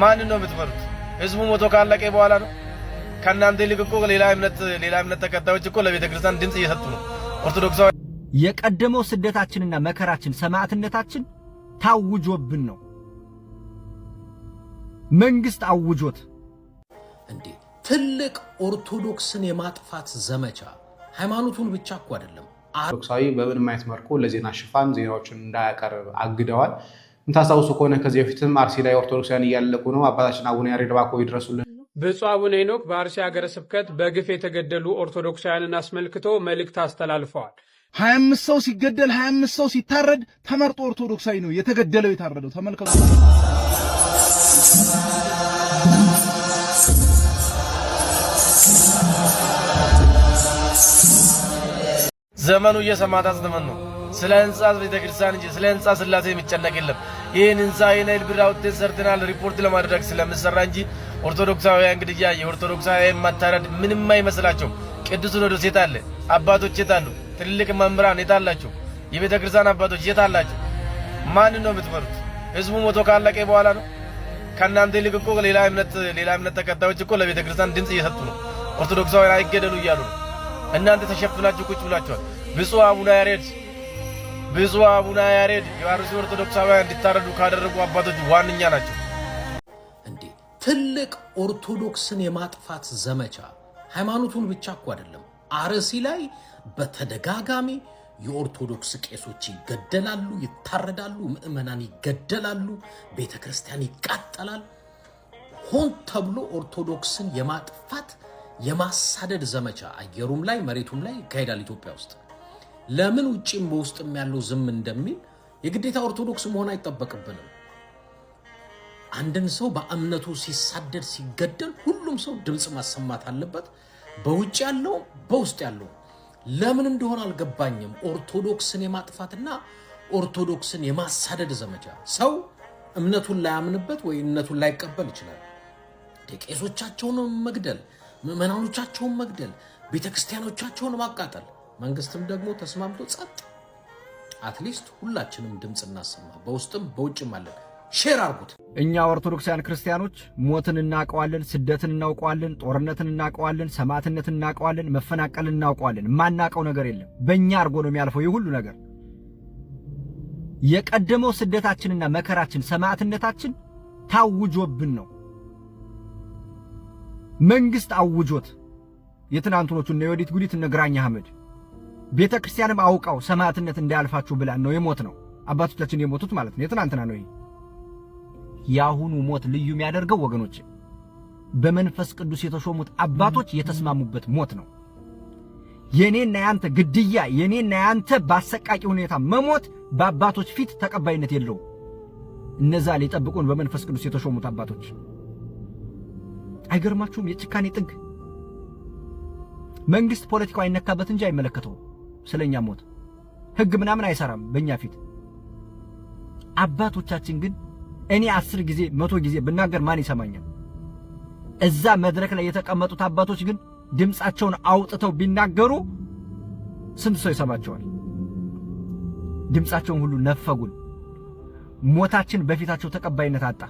ማን ነው የምትመሩት? ህዝቡ ሞቶ ካለቀ በኋላ ነው። ከናንተ ይልቅ እኮ ሌላ እምነት ተከታዮች እኮ ለቤተ ክርስቲያን ድምጽ እየሰጡ ነው። ኦርቶዶክሳዊ የቀደመው ስደታችንና መከራችን ሰማዕትነታችን ታውጆብን ነው። መንግስት አውጆት እንዴ ትልቅ ኦርቶዶክስን የማጥፋት ዘመቻ ሃይማኖቱን ብቻ እኮ አይደለም። ኦርቶዶክሳዊ በምንም አይነት መልኩ ለዜና ሽፋን ዜናዎችን እንዳያቀርብ አግደዋል። እንታስታውሱ ከሆነ ከዚህ በፊትም አርሲ ላይ ኦርቶዶክሳውያን እያለቁ ነው። አባታችን አቡነ ያሬድ ባኮ ይድረሱልን። ብፁዕ አቡነ ሄኖክ በአርሲ ሀገረ ስብከት በግፍ የተገደሉ ኦርቶዶክሳውያንን አስመልክቶ መልእክት አስተላልፈዋል። 25 ሰው ሲገደል 25 ሰው ሲታረድ ተመርጦ ኦርቶዶክሳዊ ነው የተገደለው የታረደው። ተመልከቱ። ዘመኑ የሰማዕታት ዘመን ነው። ስለ ህንጻ ቤተክርስቲያን እንጂ ስለ ህንጻ ስላሴ የሚጨነቅ የለም። ይህን ህንጻ የናይል ብር አውጥተን ሰርተናል ሪፖርት ለማድረግ ስለምሰራ እንጂ ኦርቶዶክሳውያን ግድያ፣ የኦርቶዶክሳውያን መታረድ ምንም አይመስላቸው። ቅዱስ ሲኖዶስ የት አለ? አባቶች የት አሉ? ትልልቅ መምህራን የት አላችሁ? የቤተክርስቲያን አባቶች የት አላችሁ? ማን ነው የምትመሩት? ህዝቡ ሞቶ ካለቀ በኋላ ነው። ከናንተ ይልቅ እኮ ሌላ እምነት ተከታዮች እኮ ለቤተክርስቲያን ድምጽ እየሰጡ ነው። ኦርቶዶክሳውያን አይገደሉ እያሉ ነው። እናንተ ተሸፍናችሁ ቁጭ ብላችኋል። ብፁዕ አቡነ ያሬድ የአርሲ ኦርቶዶክሳውያን እንዲታረዱ ካደረጉ አባቶች ዋነኛ ናቸው። እንዴ ትልቅ ኦርቶዶክስን የማጥፋት ዘመቻ ሃይማኖቱን ብቻ እኮ አይደለም። አርሲ ላይ በተደጋጋሚ የኦርቶዶክስ ቄሶች ይገደላሉ፣ ይታረዳሉ፣ ምዕመናን ይገደላሉ፣ ቤተክርስቲያን ይቃጠላል። ሆን ተብሎ ኦርቶዶክስን የማጥፋት የማሳደድ ዘመቻ አየሩም ላይ መሬቱም ላይ ይካሄዳል ኢትዮጵያ ውስጥ። ለምን ውጪም በውስጥም ያለው ዝም እንደሚል የግዴታ ኦርቶዶክስ መሆን አይጠበቅብንም። አንድን ሰው በእምነቱ ሲሳደድ ሲገደል ሁሉም ሰው ድምጽ ማሰማት አለበት፣ በውጭ ያለው በውስጥ ያለው። ለምን እንደሆነ አልገባኝም። ኦርቶዶክስን የማጥፋትና ኦርቶዶክስን የማሳደድ ዘመቻ። ሰው እምነቱን ላያምንበት ወይ እምነቱን ላይቀበል ይችላል። ቄሶቻቸውን መግደል፣ ምዕመናኖቻቸውን መግደል፣ ቤተክርስቲያኖቻቸውን ማቃጠል፣ መንግስትም ደግሞ ተስማምቶ ጸጥ። አትሊስት ሁላችንም ድምጽ እናሰማ፣ በውስጥም በውጭም አለን። ሼር አርጉት። እኛ ኦርቶዶክሳውያን ክርስቲያኖች ሞትን እናውቀዋለን፣ ስደትን እናውቀዋለን፣ ጦርነትን እናውቀዋለን፣ ሰማዕትነትን እናውቀዋለን፣ መፈናቀልን እናውቀዋለን። ማናውቀው ነገር የለም። በእኛ አርጎ ነው የሚያልፈው የሁሉ ነገር። የቀደመው ስደታችንና መከራችን ሰማዕትነታችን ታውጆብን ነው። መንግስት አውጆት የትናንቱኖቹ እነ ዮዲት ጉዲት እነ ግራኝ አህመድ ቤተ ክርስቲያንም አውቃው ሰማዕትነት እንዳያልፋችሁ ብላን ነው የሞት ነው አባቶቻችን የሞቱት ማለት ነው። የትናንትና ነው ይሄ። ያሁኑ ሞት ልዩ የሚያደርገው ወገኖች በመንፈስ ቅዱስ የተሾሙት አባቶች የተስማሙበት ሞት ነው። የኔና ያንተ ግድያ፣ የኔና ያንተ ባሰቃቂ ሁኔታ መሞት በአባቶች ፊት ተቀባይነት የለው። እነዛ ሊጠብቁን በመንፈስ ቅዱስ የተሾሙት አባቶች አይገርማችሁም? የጭካኔ ጥግ። መንግስት ፖለቲካው አይነካበት እንጂ አይመለከተው። ስለኛ ሞት ህግ ምናምን አይሰራም በእኛ ፊት። አባቶቻችን ግን እኔ 10 ጊዜ 100 ጊዜ ብናገር ማን ይሰማኛል? እዛ መድረክ ላይ የተቀመጡት አባቶች ግን ድምጻቸውን አውጥተው ቢናገሩ ስንት ሰው ይሰማቸዋል? ድምጻቸውን ሁሉ ነፈጉን። ሞታችን በፊታቸው ተቀባይነት አጣ።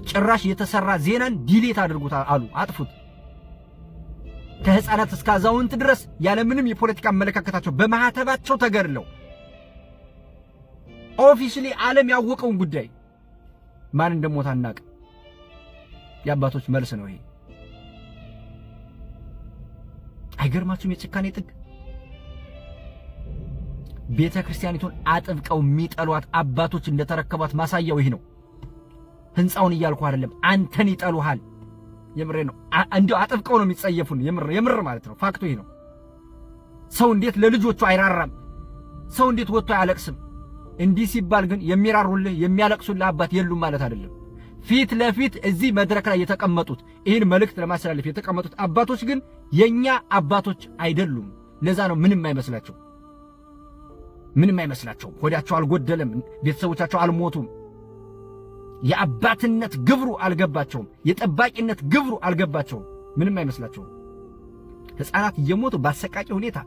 ጭራሽ የተሰራ ዜናን ዲሊት አድርጉት አሉ፣ አጥፉት። ከህፃናት እስከ አዛውንት ድረስ ያለምንም የፖለቲካ አመለካከታቸው በማህተባቸው ተገድለው ኦፊሻሊ ዓለም ያወቀውን ጉዳይ ማን እንደሞታ አናቅ። የአባቶች መልስ ነው ይሄ። አይገርማችሁም? የጭካኔ ጥግ። ቤተ ክርስቲያኒቱን አጥብቀው የሚጠሏት አባቶች እንደተረከቧት ማሳያው ይሄ ነው። ህንጻውን እያልኩ አይደለም፣ አንተን ይጠሉሃል። የምሬ ነው። እንዴው አጥብቀው ነው የሚጸየፉን። የምር ማለት ነው። ፋክቱ ይሄ ነው። ሰው እንዴት ለልጆቹ አይራራም? ሰው እንዴት ወጥቶ አያለቅስም? እንዲህ ሲባል ግን የሚራሩልህ የሚያለቅሱልህ አባት የሉም ማለት አይደለም። ፊት ለፊት እዚህ መድረክ ላይ የተቀመጡት ይህን መልእክት ለማስተላለፍ የተቀመጡት አባቶች ግን የኛ አባቶች አይደሉም። ለዛ ነው ምንም አይመስላቸው። ሆዳቸው አልጎደለም፣ ቤተሰቦቻቸው አልሞቱም። የአባትነት ግብሩ አልገባቸውም። የጠባቂነት ግብሩ አልገባቸውም። ምንም አይመስላቸውም። ሕፃናት እየሞቱ በአሰቃቂ ሁኔታ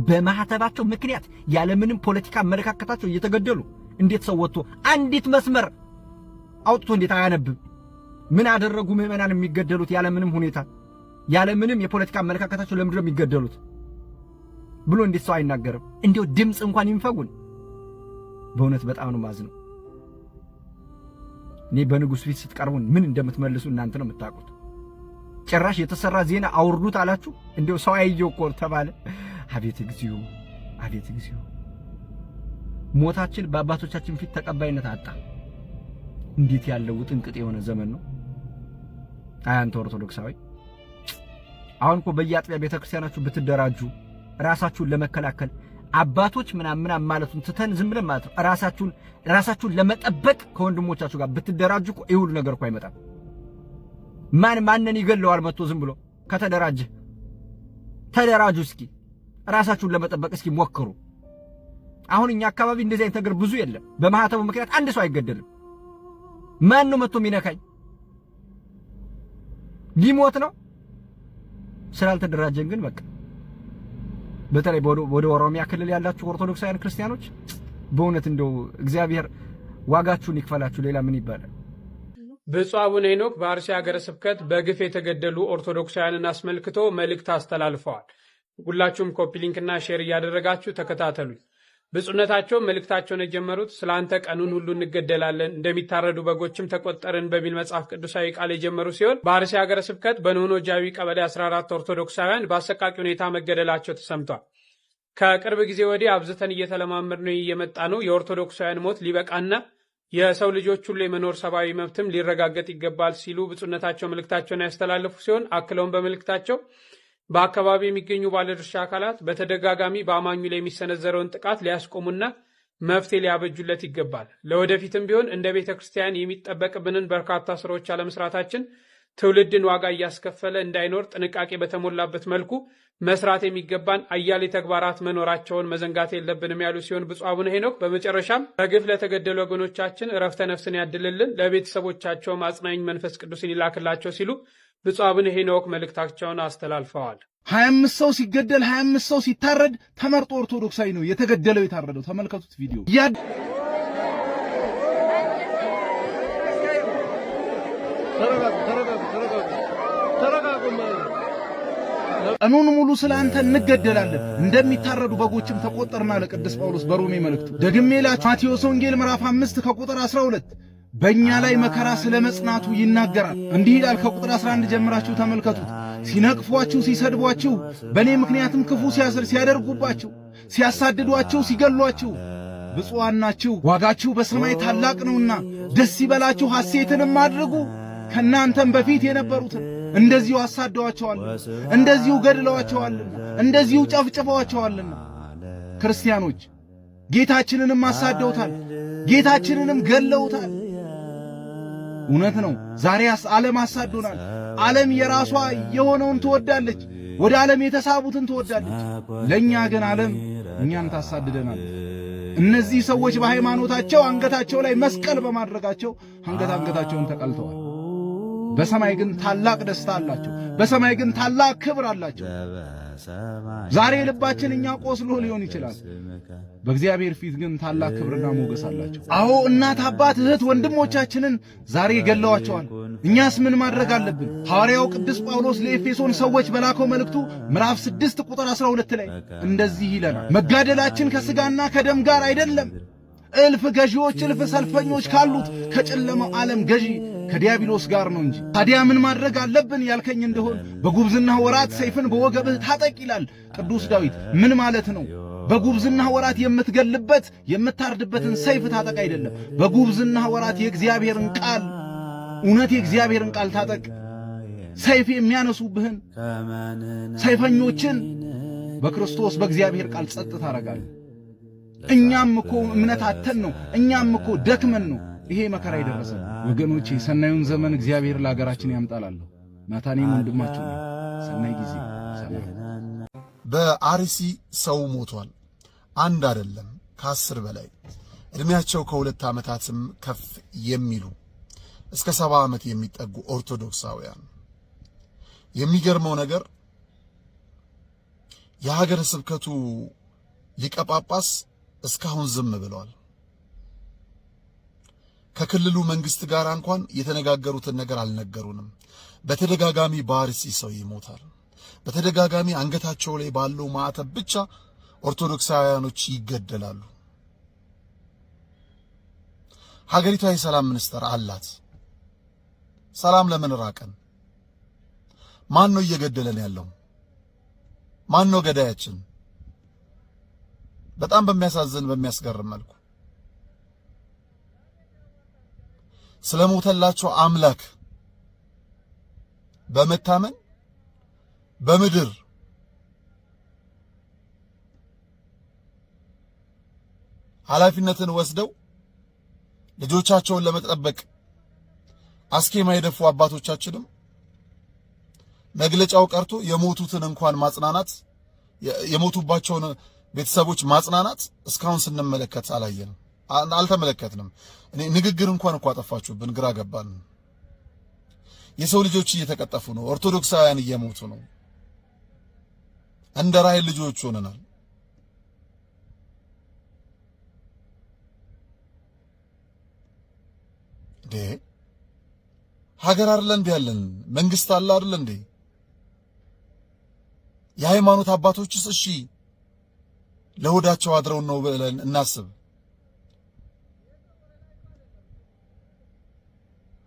በማህተባቸው ምክንያት ያለምንም ፖለቲካ አመለካከታቸው እየተገደሉ እንዴት ሰው ወጥቶ አንዲት መስመር አውጥቶ እንዴት አያነብም? ምን አደረጉ ምዕመናን የሚገደሉት ያለ ምንም ሁኔታ ያለ ምንም የፖለቲካ አመለካከታቸው ለምንድን ነው የሚገደሉት ብሎ እንዴት ሰው አይናገርም? እንዴው ድምጽ እንኳን ይንፈጉን። በእውነት በጣም ነው ማዝነው። እኔ በንጉሥ ፊት ስትቀርቡን ምን እንደምትመልሱ እናንተ ነው የምታውቁት። ጭራሽ የተሰራ ዜና አውርዱት አላችሁ። እንዴው ሰው አይየው እኮ ተባለ። አቤት እግዚኦ፣ አቤት እግዚኦ። ሞታችን በአባቶቻችን ፊት ተቀባይነት አጣ። እንዴት ያለው ጥንቅጥ የሆነ ዘመን ነው። አንተ ኦርቶዶክሳዊ አሁን እኮ በየአጥቢያ ቤተክርስቲያናችሁ ብትደራጁ ራሳችሁን ለመከላከል አባቶች ምናምን ማለቱን ትተን ዝም ብለን ማለት ነው ራሳችሁን ለመጠበቅ ከወንድሞቻችሁ ጋር ብትደራጁ እኮ ይሁሉ ነገር እኮ አይመጣም። ማንን ይገለዋል መጥቶ ዝም ብሎ ከተደራጀ? ተደራጁ እስኪ ራሳችሁን ለመጠበቅ እስኪ ሞክሩ። አሁን እኛ አካባቢ እንደዚህ አይነት ነገር ብዙ የለም። በማህተቡ ምክንያት አንድ ሰው አይገደልም። ማን ነው መጥቶ የሚነካኝ? ሊሞት ነው። ስላልተደራጀን ግን በቃ በተለይ ወደ ኦሮሚያ ክልል ያላችሁ ኦርቶዶክሳውያን ክርስቲያኖች በእውነት እንደው እግዚአብሔር ዋጋችሁን ይክፈላችሁ። ሌላ ምን ይባላል? ብፁዕ አቡነ ሄኖክ በአርሲ ሀገረ ስብከት በግፍ የተገደሉ ኦርቶዶክሳውያንን አስመልክቶ መልእክት አስተላልፈዋል። ሁላችሁም ኮፒ ሊንክና ሼር እያደረጋችሁ ተከታተሉኝ። ብፁዕነታቸው መልእክታቸውን የጀመሩት ስላንተ ቀኑን ሁሉ እንገደላለን እንደሚታረዱ በጎችም ተቆጠርን በሚል መጽሐፍ ቅዱሳዊ ቃል የጀመሩ ሲሆን በአርሲ ሀገረ ስብከት በኖኖ ጃዊ ቀበሌ 14 ኦርቶዶክሳውያን በአሰቃቂ ሁኔታ መገደላቸው ተሰምቷል። ከቅርብ ጊዜ ወዲህ አብዝተን እየተለማመድ ነው እየመጣ ነው። የኦርቶዶክሳውያን ሞት ሊበቃና የሰው ልጆች ሁሉ የመኖር ሰብአዊ መብትም ሊረጋገጥ ይገባል ሲሉ ብፁዕነታቸው መልእክታቸውን ያስተላለፉ ሲሆን አክለውን በመልእክታቸው በአካባቢ የሚገኙ ባለድርሻ አካላት በተደጋጋሚ በአማኙ ላይ የሚሰነዘረውን ጥቃት ሊያስቆሙና መፍትሄ ሊያበጁለት ይገባል። ለወደፊትም ቢሆን እንደ ቤተ ክርስቲያን የሚጠበቅብንን በርካታ ስራዎች አለመስራታችን ትውልድን ዋጋ እያስከፈለ እንዳይኖር ጥንቃቄ በተሞላበት መልኩ መስራት የሚገባን አያሌ ተግባራት መኖራቸውን መዘንጋት የለብንም ያሉ ሲሆን ብፁዕ አቡነ ሄኖክ በመጨረሻም በግፍ ለተገደሉ ወገኖቻችን እረፍተ ነፍስን ያድልልን፣ ለቤተሰቦቻቸውም አጽናኝ መንፈስ ቅዱስን ይላክላቸው ሲሉ ብፁዕ አቡነ ሄኖክ መልእክታቸውን አስተላልፈዋል። 25 ሰው ሲገደል 25 ሰው ሲታረድ ተመርጦ ኦርቶዶክሳዊ ነው የተገደለው የታረደው። ተመልከቱት ቪዲዮ። ቀኑን ሙሉ ስላንተ እንገደላለን እንደሚታረዱ በጎችም ተቆጠርና ለቅዱስ ጳውሎስ በሮሜ መልእክቱ ደግሜ ላችሁ ማቴዎስ ወንጌል ምዕራፍ 5 ከቁጥር 12 በእኛ ላይ መከራ ስለ መጽናቱ ይናገራል። እንዲህ ይላል። ከቁጥር 11 ጀምራችሁ ተመልከቱት። ሲነቅፏችሁ፣ ሲሰድቧችሁ፣ በእኔ ምክንያትም ክፉ ሲያደርጉባችሁ፣ ሲያሳድዷችሁ፣ ሲገሏችሁ ብፁዓን ናችሁ፣ ዋጋችሁ በሰማይ ታላቅ ነውና ደስ ይበላችሁ፣ ሐሴትንም አድርጉ። ከእናንተም በፊት የነበሩትን እንደዚሁ አሳደዋቸዋልና፣ እንደዚሁ ገድለዋቸዋልና፣ እንደዚሁ ጨፍጭፈዋቸዋልና። ክርስቲያኖች ጌታችንንም አሳደውታል፣ ጌታችንንም ገለውታል። እውነት ነው። ዛሬስ ዓለም አሳዶናል። ዓለም የራሷ የሆነውን ትወዳለች፣ ወደ ዓለም የተሳቡትን ትወዳለች። ለእኛ ግን ዓለም እኛን ታሳድደናል። እነዚህ ሰዎች በሃይማኖታቸው አንገታቸው ላይ መስቀል በማድረጋቸው አንገታቸውን ተቀልተዋል። በሰማይ ግን ታላቅ ደስታ አላቸው። በሰማይ ግን ታላቅ ክብር አላቸው። ዛሬ ልባችን እኛ ቆስሎ ሊሆን ይችላል። በእግዚአብሔር ፊት ግን ታላቅ ክብርና ሞገስ አላቸው። አዎ እናት፣ አባት፣ እህት ወንድሞቻችንን ዛሬ ገለዋቸዋል። እኛስ ምን ማድረግ አለብን? ሐዋርያው ቅዱስ ጳውሎስ ለኤፌሶን ሰዎች በላከው መልእክቱ ምዕራፍ 6 ቁጥር 12 ላይ እንደዚህ ይለናል፣ መጋደላችን ከሥጋና ከደም ጋር አይደለም፣ እልፍ ገዢዎች እልፍ ሰልፈኞች ካሉት ከጨለማው ዓለም ገዢ ከዲያብሎስ ጋር ነው እንጂ። ታዲያ ምን ማድረግ አለብን ያልከኝ እንደሆን በጉብዝና ወራት ሰይፍን በወገብህ ታጠቅ ይላል ቅዱስ ዳዊት። ምን ማለት ነው? በጉብዝና ወራት የምትገልበት የምታርድበትን ሰይፍ ታጠቅ አይደለም። በጉብዝና ወራት የእግዚአብሔርን ቃል እውነት የእግዚአብሔርን ቃል ታጠቅ። ሰይፍ የሚያነሱብህን ሰይፈኞችን በክርስቶስ በእግዚአብሔር ቃል ጸጥ ታረጋለህ። እኛም እኮ እምነት አተን ነው፣ እኛም እኮ ደክመን ነው ይሄ መከራ ይደረሰ። ወገኖቼ ሰናዩን ዘመን እግዚአብሔር ለሀገራችን ያምጣላለሁ። ናታኔም ወንድማችሁ ነው። ሰናይ ጊዜ ሰናይ። በአርሲ ሰው ሞቷል። አንድ አይደለም ከ10 በላይ እድሜያቸው ከ2 ዓመታትም ከፍ የሚሉ እስከ 70 ዓመት የሚጠጉ ኦርቶዶክሳውያን። የሚገርመው ነገር የሀገረ ስብከቱ ሊቀ ጳጳስ እስካሁን ዝም ብለዋል። ከክልሉ መንግስት ጋር እንኳን የተነጋገሩትን ነገር አልነገሩንም። በተደጋጋሚ በአርሲ ሰው ይሞታል። በተደጋጋሚ አንገታቸው ላይ ባለው ማዕተብ ብቻ ኦርቶዶክሳውያኖች ይገደላሉ። ሀገሪቷ የሰላም ሚኒስትር አላት። ሰላም ለምን ራቀን? ማን ነው እየገደለን ያለው? ማን ነው ገዳያችን? በጣም በሚያሳዝን በሚያስገርም መልኩ ስለሞተላቸው አምላክ በመታመን በምድር ኃላፊነትን ወስደው ልጆቻቸውን ለመጠበቅ አስኬማ የደፉ አባቶቻችንም መግለጫው ቀርቶ የሞቱትን እንኳን ማጽናናት የሞቱባቸውን ቤተሰቦች ማጽናናት እስካሁን ስንመለከት አላየንም፣ አልተመለከትንም። ንግግር እንኳን እኮ አጠፋችሁብን፣ ግራ ገባን። የሰው ልጆች እየተቀጠፉ ነው። ኦርቶዶክሳውያን እየሞቱ ነው። እንደ ራሔል ልጆች ሆነናል። ሀገር አይደል እንዴ ያለን? መንግስት አለ አይደል እንዴ? የሃይማኖት አባቶችስ እሺ ለሆዳቸው አድረው ነው ብለን እናስብ።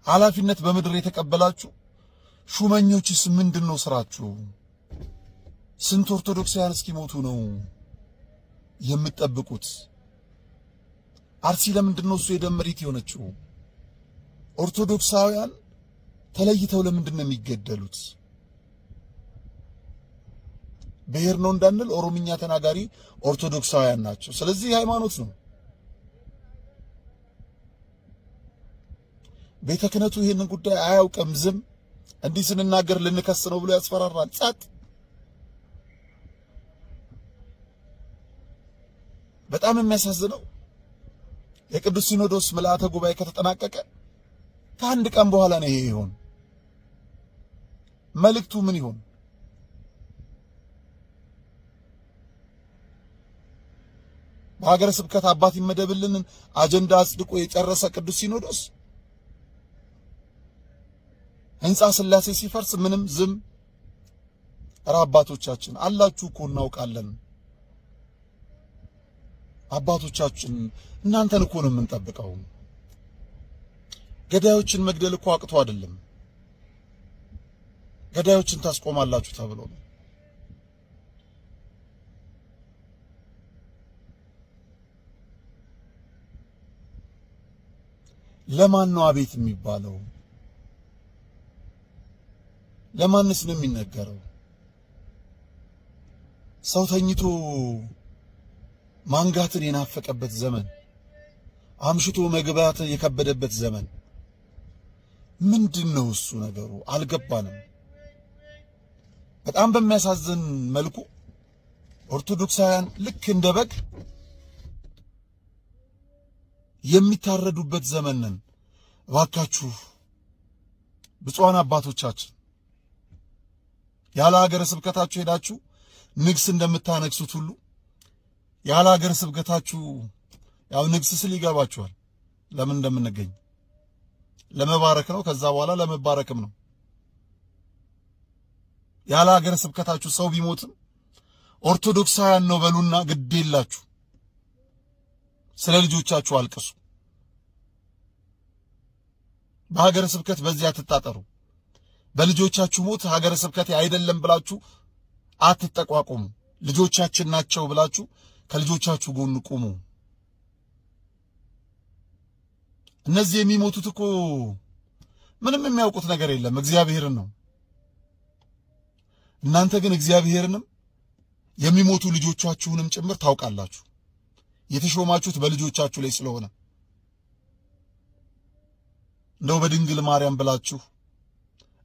ኃላፊነት በምድር የተቀበላችሁ ሹመኞችስ ምንድነው ስራችሁ? ስንት ኦርቶዶክሳውያን እስኪሞቱ ነው የምትጠብቁት? አርሲ ለምንድነው እሱ የደም መሬት የሆነችው? ኦርቶዶክሳውያን ተለይተው ለምንድነው የሚገደሉት? ብሔር ነው እንዳንል ኦሮምኛ ተናጋሪ ኦርቶዶክሳውያን ናቸው። ስለዚህ ሃይማኖት ነው። ቤተ ክህነቱ ይሄንን ጉዳይ አያውቅም። ዝም እንዲህ ስንናገር ልንከስ ነው ብሎ ያስፈራራል። ጸጥ። በጣም የሚያሳዝነው የቅዱስ ሲኖዶስ ምልአተ ጉባኤ ከተጠናቀቀ ከአንድ ቀን በኋላ ነው ይሄ ይሆን። መልእክቱ ምን ይሆን? በሀገረ ስብከት አባት ይመደብልን አጀንዳ አጽድቆ የጨረሰ ቅዱስ ሲኖዶስ ሕንጻ ሥላሴ ሲፈርስ ምንም ዝም። ኧረ አባቶቻችን አላችሁ እኮ እናውቃለን። አባቶቻችን እናንተን እኮ ነው የምንጠብቀው። ገዳዮችን መግደል እኮ አቅቶ አይደለም። ገዳዮችን ታስቆማላችሁ ተብሎ ነው። ለማን ነው አቤት የሚባለው? ለማንስ ነው የሚነገረው? ሰው ተኝቶ ማንጋትን የናፈቀበት ዘመን፣ አምሽቶ መግባት የከበደበት ዘመን። ምንድነው እሱ ነገሩ? አልገባንም። በጣም በሚያሳዝን መልኩ ኦርቶዶክሳውያን ልክ እንደ በግ የሚታረዱበት ዘመን ነን። እባካችሁ ብፁዓን አባቶቻችን ያለ ሀገረ ስብከታችሁ ሄዳችሁ ንግስ እንደምታነግሱት ሁሉ ያለ ሀገረ ስብከታችሁ ያው ንግስ ስል ይገባችኋል ለምን እንደምንገኝ ለመባረክ ነው። ከዛ በኋላ ለመባረክም ነው። ያለ ሀገረ ስብከታችሁ ሰው ቢሞትም ኦርቶዶክሳውያን ነው በሉና ግድ የላችሁ ስለ ልጆቻችሁ አልቅሱ። በሀገረ ስብከት በዚያ አትጣጠሩ። በልጆቻችሁ ሞት ሀገረ ስብከት አይደለም ብላችሁ አትጠቋቁሙ። ልጆቻችን ናቸው ብላችሁ ከልጆቻችሁ ጎን ቁሙ። እነዚህ የሚሞቱት እኮ ምንም የሚያውቁት ነገር የለም፣ እግዚአብሔርን ነው። እናንተ ግን እግዚአብሔርንም የሚሞቱ ልጆቻችሁንም ጭምር ታውቃላችሁ። የተሾማችሁት በልጆቻችሁ ላይ ስለሆነ እንደው በድንግል ማርያም ብላችሁ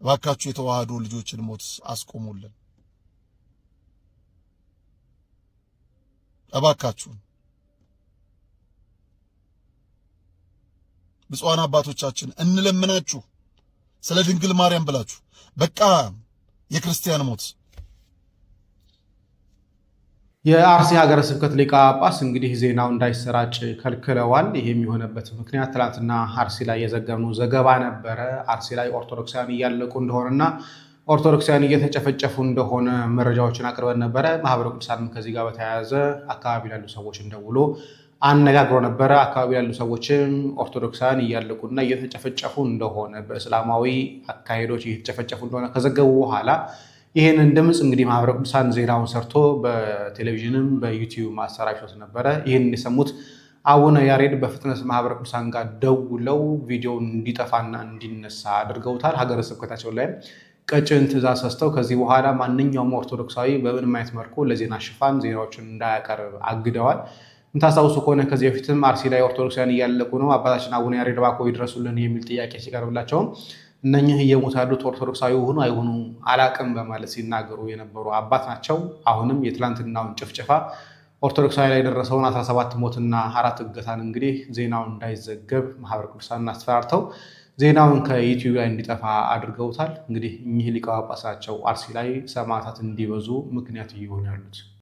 እባካችሁ የተዋህዶ ልጆችን ሞት አስቆሙልን። እባካችሁ ብፁዓን አባቶቻችን እንለምናችሁ ስለ ድንግል ማርያም ብላችሁ በቃ የክርስቲያን ሞት የአርሲ ሀገረ ስብከት ሊቀ ጳጳስ እንግዲህ ዜናው እንዳይሰራጭ ከልክለዋል። ይሄ የሚሆነበት ምክንያት ትናንትና አርሲ ላይ የዘገብነው ዘገባ ነበረ። አርሲ ላይ ኦርቶዶክሳውያን እያለቁ እንደሆነና ኦርቶዶክሳውያን እየተጨፈጨፉ እንደሆነ መረጃዎችን አቅርበን ነበረ። ማህበረ ቅዱሳንም ከዚህ ጋር በተያያዘ አካባቢ ላሉ ሰዎችን ደውሎ አነጋግሮ ነበረ። አካባቢ ያሉ ሰዎችም ኦርቶዶክሳውያን እያለቁና እየተጨፈጨፉ እንደሆነ በእስላማዊ አካሄዶች እየተጨፈጨፉ እንደሆነ ከዘገቡ በኋላ ይህንን ድምፅ እንግዲህ ማህበረ ቅዱሳን ዜናውን ሰርቶ በቴሌቪዥንም በዩቲዩብ ማሰራጨት ነበረ። ይህን የሰሙት አቡነ ያሬድ በፍጥነት ማህበረ ቅዱሳን ጋር ደውለው ቪዲዮውን እንዲጠፋና እንዲነሳ አድርገውታል። ሀገረ ስብከታቸው ላይ ቀጭን ትእዛዝ ሰጥተው ከዚህ በኋላ ማንኛውም ኦርቶዶክሳዊ በምንም አይነት መልኩ ለዜና ሽፋን ዜናዎችን እንዳያቀርብ አግደዋል። የምታስታውሱ ከሆነ ከዚህ በፊትም አርሲ ላይ ኦርቶዶክሳውያን እያለቁ ነው፣ አባታችን አቡነ ያሬድ እባክዎ ይድረሱልን የሚል ጥያቄ ሲቀርብላቸውም እነኚህ እየሞቱ ያሉት ኦርቶዶክሳዊ ሆኑ አይሆኑ አላቅም በማለት ሲናገሩ የነበሩ አባት ናቸው። አሁንም የትላንትናውን ጭፍጨፋ ኦርቶዶክሳዊ ላይ የደረሰውን 17 ሞትና 4 እገታን እንግዲህ ዜናውን እንዳይዘገብ ማህበረ ቅዱሳን አስፈራርተው ዜናውን ከዩቲዩብ ላይ እንዲጠፋ አድርገውታል። እንግዲህ እኚህ ሊቀ ጳጳስ ናቸው አርሲ ላይ ሰማዕታት እንዲበዙ ምክንያት እየሆኑ ያሉት።